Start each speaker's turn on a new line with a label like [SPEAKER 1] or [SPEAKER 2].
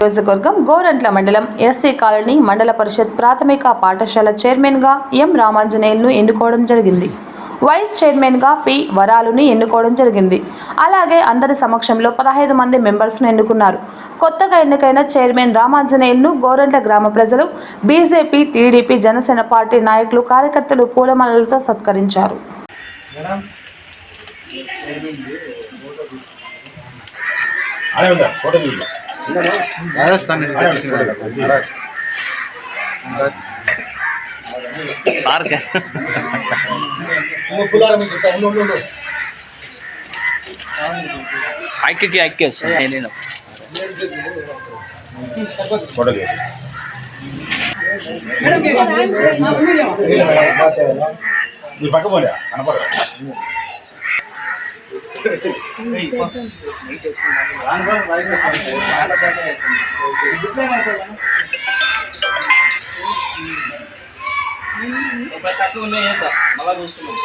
[SPEAKER 1] నియోజకవర్గం గోరంట్ల మండలం SC colony మండల పరిషత్ ప్రాథమిక పాఠశాల చైర్మన్గా ఎం రామాంజనేయులను ఎన్నుకోవడం జరిగింది. వైస్ చైర్మన్గా పి వరాలుని ఎన్నుకోవడం జరిగింది. అలాగే అందరి సమక్షంలో 15 మంది మెంబర్స్ను ఎన్నుకున్నారు. కొత్తగా ఎన్నికైన చైర్మన్ రామాంజనేయులను గోరంట్ల గ్రామ ప్రజలు, బీజేపీ, టీడీపీ, జనసేన పార్టీ నాయకులు, కార్యకర్తలు పూలమాలలతో సత్కరించారు.
[SPEAKER 2] తక్కువ ఉన్నాయి మళ్ళా చూస్తున్నాం.